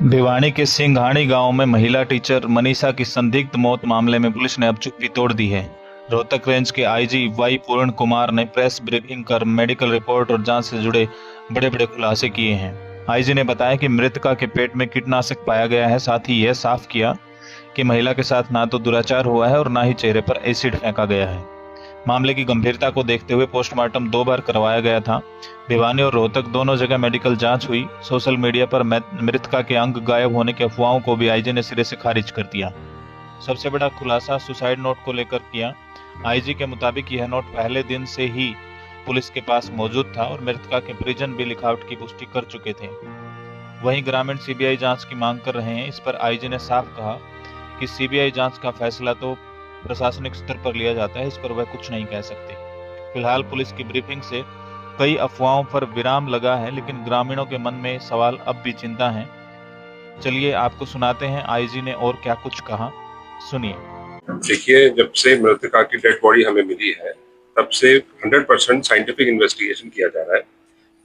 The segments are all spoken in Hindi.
भिवानी के सिंघाणी गांव में महिला टीचर मनीषा की संदिग्ध मौत मामले में पुलिस ने अब चुप्पी तोड़ दी है। रोहतक रेंज के आईजी वाई पूर्ण कुमार ने प्रेस ब्रीफिंग कर मेडिकल रिपोर्ट और जांच से जुड़े बड़े बड़े खुलासे किए हैं। आईजी ने बताया कि मृतका के पेट में कीटनाशक पाया गया है। साथ ही यह साफ किया कि महिला के साथ ना तो दुराचार हुआ है और ना ही चेहरे पर एसिड फेंका गया है। मामले की गंभीरता को देखते हुए पोस्टमार्टम 2 बार करवाया गया था। भिवानी और रोहतक दोनों जगह मेडिकल जांच हुई। सोशल मीडिया पर मृतका के अंग गायब होने की अफवाहों को भी आईजी ने सिरे से खारिज कर दिया। सबसे बड़ा खुलासा सुसाइड नोट को लेकर किया। आईजी के मुताबिक यह नोट पहले दिन से ही पुलिस के पास मौजूद था और मृतका के परिजन भी लिखावट की पुष्टि कर चुके थे। वहीं ग्रामीण सीबीआई जांच की मांग कर रहे हैं। इस पर आईजी ने साफ कहा कि सीबीआई जांच का फैसला तो प्रशासनिक स्तर पर लिया जाता है, इस पर वह कुछ नहीं कह सकते। फिलहाल पुलिस की ब्रीफिंग से कई अफवाहों पर विराम लगा है, लेकिन ग्रामीणों के मन में सवाल अब भी चिंता है। चलिए आपको सुनाते हैं आईजी ने और क्या कुछ कहा, सुनिए। देखिए, जब से मृतका की डेड बॉडी हमें मिली है तब से 100% साइंटिफिक इन्वेस्टिगेशन किया जा रहा है।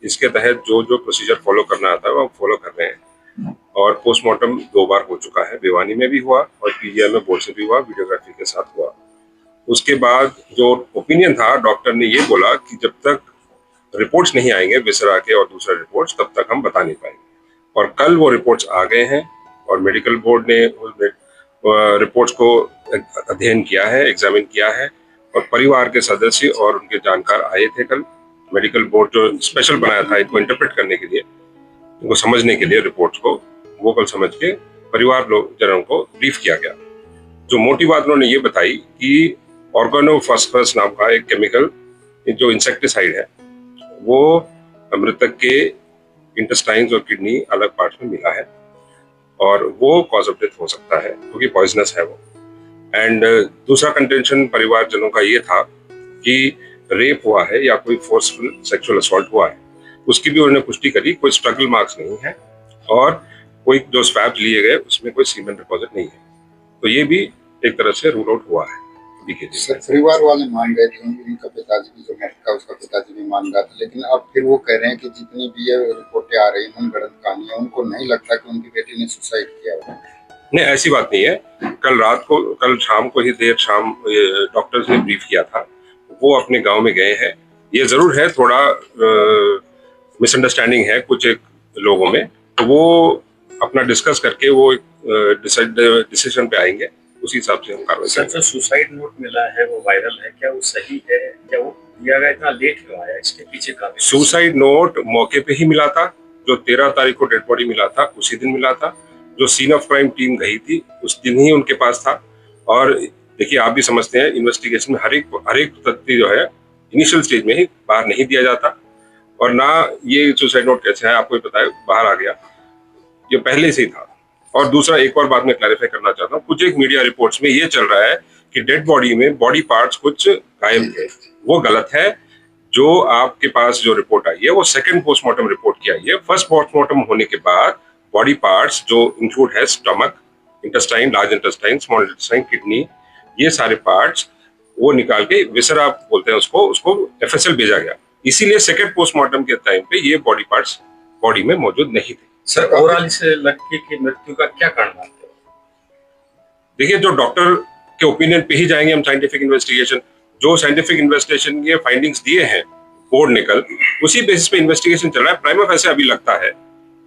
इसके तहत जो जो प्रोसीजर फॉलो करना आता है वो हम फॉलो कर रहे हैं। और पोस्टमार्टम 2 बार हो चुका है, भिवानी में भी हुआ और पीजीआई में बोर्ड से भी हुआ, वीडियोग्राफी के साथ हुआ। उसके बाद जो ओपिनियन था, डॉक्टर ने ये बोला कि जब तक रिपोर्ट्स नहीं आएंगे विसरा के और दूसरे रिपोर्ट्स, तब तक हम बता नहीं पाएंगे। और कल वो रिपोर्ट्स आ गए हैं और मेडिकल बोर्ड ने रिपोर्ट्स को अध्ययन किया है, एग्जामिन किया है और परिवार के सदस्य और उनके जानकार आए थे कल। मेडिकल बोर्ड जो स्पेशल बनाया था इनको इंटरप्रेट करने के लिए, इनको समझने के लिए रिपोर्ट्स को, वो कल समझ के परिवार जनों को ब्रीफ किया गया। जो मोटी बात उन्होंने ये बताई कि ऑर्गेनोफॉस्फरस नाम का एक केमिकल जो इंसेक्टिसाइड है, वो मृतक के इंटेस्टाइन्स और किडनी अलग पार्ट में मिला है और वो कॉज ऑफ डेथ हो सकता है क्योंकि पॉइजनस है वो। एंड दूसरा कंटेंशन परिवारजनों का ये था कि रेप हुआ है या कोई फोर्सफुल सेक्सुअल असॉल्ट हुआ है, उसकी भी उन्होंने पुष्टि करी। कोई स्ट्रगल मार्क्स नहीं है और कोई जो स्वैब लिए गए उसमें कोई सीमेन डिपॉजिट नहीं है, तो ये भी एक तरह से रूल आउट हुआ है। सर, परिवार वाले मान गए थे, उनका पिताजी भी जो मृतक उसका पिताजी भी मान रहा था, लेकिन अब फिर वो कह रहे हैं कि जितनी भी ये रिपोर्टें आ रही हैं गलत कहानियां, उनको नहीं लगता कि उनकी बेटी ने सुसाइड किया हो। नहीं, ऐसी बात नहीं है। कल शाम को ही देर शाम डॉक्टर्स ने ब्रीफ किया था, वो अपने गांव में गए हैं। ये जरूर है थोड़ा मिसअंडरस्टैंडिंग है कुछ एक लोगों में, तो वो अपना डिस्कस करके वो डिसीजन पे आएंगे, उसी हिसाब से हम कार्रवाई करेंगे। सर, सुसाइड नोट मिला है वो वायरल है, क्या वो सही है? क्या वो दिया गया इतना लेट क्यों आया? इसके पीछे का सुसाइड नोट मौके पे ही मिला था। जो 13 तारीख को डेड बॉडी मिला था उसी दिन मिला था। जो सीन ऑफ क्राइम टीम गई थी उस दिन ही उनके पास था। और देखिए, आप भी समझते हैं इन्वेस्टिगेशन में हर एक तथ्य जो है इनिशियल स्टेज में ही बाहर नहीं दिया जाता, और ना ये सुसाइड नोट कैसे है आपको पता है, बाहर आ गया, ये पहले से ही था। और दूसरा एक और बात मैं क्लैरिफाई करना चाहता हूँ, कुछ एक मीडिया रिपोर्ट्स में ये चल रहा है कि डेड बॉडी में बॉडी पार्ट्स कुछ गायब थे, वो गलत है। जो आपके पास जो रिपोर्ट आई है वो सेकंड पोस्टमार्टम रिपोर्ट की आई है। फर्स्ट पोस्टमार्टम होने के बाद बॉडी पार्ट्स जो इंक्लूड है stomach, intestine, large intestine, small intestine, kidney, ये सारे पार्ट्स वो निकाल के विसरा बोलते हैं उसको एफएसएल भेजा गया। इसीलिए सेकंड पोस्टमार्टम के टाइम पे ये बॉडी पार्ट्स बॉडी में मौजूद नहीं थे। सर, ओवरऑल इसे लड़की की मृत्यु का क्या कारण मानते हो? देखिए, जो डॉक्टर के ओपिनियन पे ही जाएंगे हम साइंटिफिक इन्वेस्टिगेशन। जो साइंटिफिक इन्वेस्टिगेशन के फाइंडिंग्स दिए हैं बोर्ड ने कल, उसी बेसिस पे इन्वेस्टिगेशन चल रहा है। प्राइमा फेसी अभी लगता है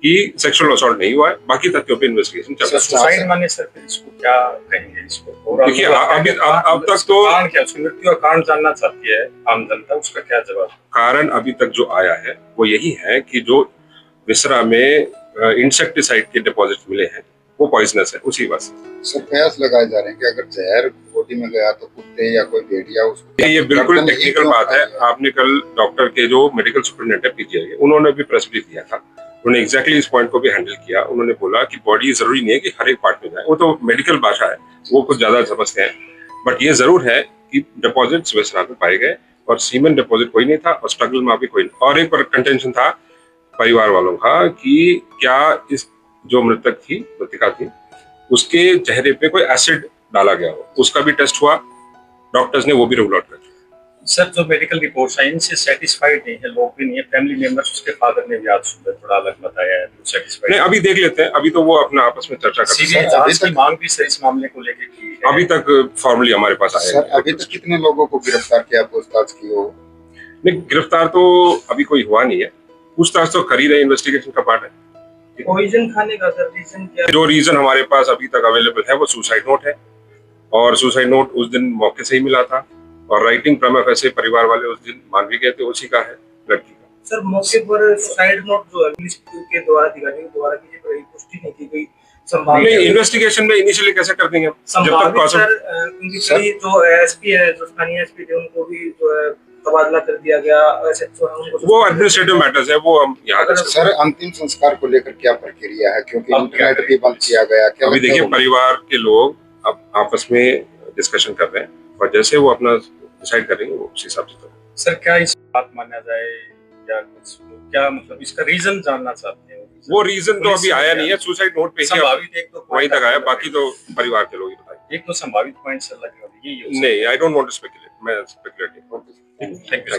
कि सेक्सुअल असॉल्ट नहीं हुआ है, बाकी तथ्यों पे इन्वेस्टिगेशन चल रहा है। सुसाइड माने सर, फिर इसको क्या कहेंगे? इसको देखिए, अब तक तो कारण क्या, उसकी मृत्यु का कारण जानना चाहती है आम जनता, उसका क्या जवाब? कारण अभी तक जो आया है वो यही है कि जो विसरा में इंसेक्टिसाइड के डिपॉजिट मिले हैं वो पॉइजनस है, उसी वजह से। सर, कयास लगाए जा रहे हैं कि अगर जहर बॉडी में गया तो कुत्ते या कोई भेड़िया उसको। ये बिल्कुल टेक्निकल बात है। आपने कल डॉक्टर के जो मेडिकल सुपरिटेंडेंट है पीजीआई के, उन्होंने भी प्रेस ब्रीफ दिया था। उन्होंने एग्जैक्टली इस पॉइंट को भी हैंडल किया। उन्होंने बोला कि बॉडी जरूरी नहीं है कि हर एक पार्ट में जाए, वो तो मेडिकल भाषा है, वो कुछ ज्यादा समझते हैं। बट ये जरूर है कि डिपॉजिट्स विसरा में पाए गए और सीमेन डिपॉजिट कोई नहीं था और स्ट्रगल में भी कोई नहीं। और एक कंटेंशन था परिवार वालों का कि क्या इस जो मृतिका थी उसके चेहरे पे कोई एसिड डाला गया हो, उसका भी टेस्ट हुआ, डॉक्टर्स ने वो भी रूल आउट कर दिया। सर जो मेडिकल रिपोर्ट्स हैं इनसे सेटिस्फाइड नहीं है, लोग भी नहीं है, फैमिली मेंबर्स, उसके फादर ने भी आज सुबह थोड़ा अलग बताया है, सेटिस्फाइड नहीं, अभी देख लेते हैं, अभी तो वो अपना आपस में चर्चा करते हैं। सीबीआई जांच की मांग भी सर इस मामले को लेकर की है। अभी तक फॉर्मली हमारे पास आया सर अभी तक कितने लोगों को गिरफ्तार किया, पूछताछ की हो? नहीं, गिरफ्तार तो अभी कोई हुआ नहीं है, पूछताछ तो कर ही रहे, इन्वेस्टिगेशन का पार्ट है। पॉइजन खाने का सर रीजन क्या? जो रीजन हमारे पास अभी तक अवेलेबल है वो सुसाइड नोट है, और सुसाइड नोट उस दिन मौके से ही मिला था, और राइटिंग प्रमा फैसे परिवार वाले उस दिन मान भी गए थे, उसी का है लड़की का। सर मौके पर सुसाइड नोट जो है पुलिस के द्वारा अधिकारियों द्वारा की पुष्टि नहीं की गई, संभावित नहीं, इन्वेस्टिगेशन में इनिशियली कैसे कर देंगे जब तक सर, क्योंकि कई जो एसपी है, जो स्थानीय एसपी थे, उनको भी जो है तबादला कर दिया गया, ऐसे जो है उनको वो एडमिनिस्ट्रेटिव मैटर्स है, वो हम यहाँ सर अंतिम संस्कार को लेकर क्या प्रक्रिया है, क्योंकि इंटरनेट भी बंद किया गया? क्या अभी देखिए, परिवार के लोग अब आपस में डिस्कशन कर रहे हैं, और जैसे वो अपना डिसाइड करेंगे वो उस हिसाब से। सर क्या इस बात माना जाए या कुछ, क्या मतलब इसका रीजन जानना चाहते हैं? वो रीजन तो अभी आया नहीं है, सुसाइड नोट पे संभावित एक दो वहीं तक आया, बाकी तो परिवार के लोग ही बताएंगे। एक तो संभावित पॉइंट सर लगे, यही नहीं, I don't want to speculate, मैं स्पेकुलेट नहीं। Thank you.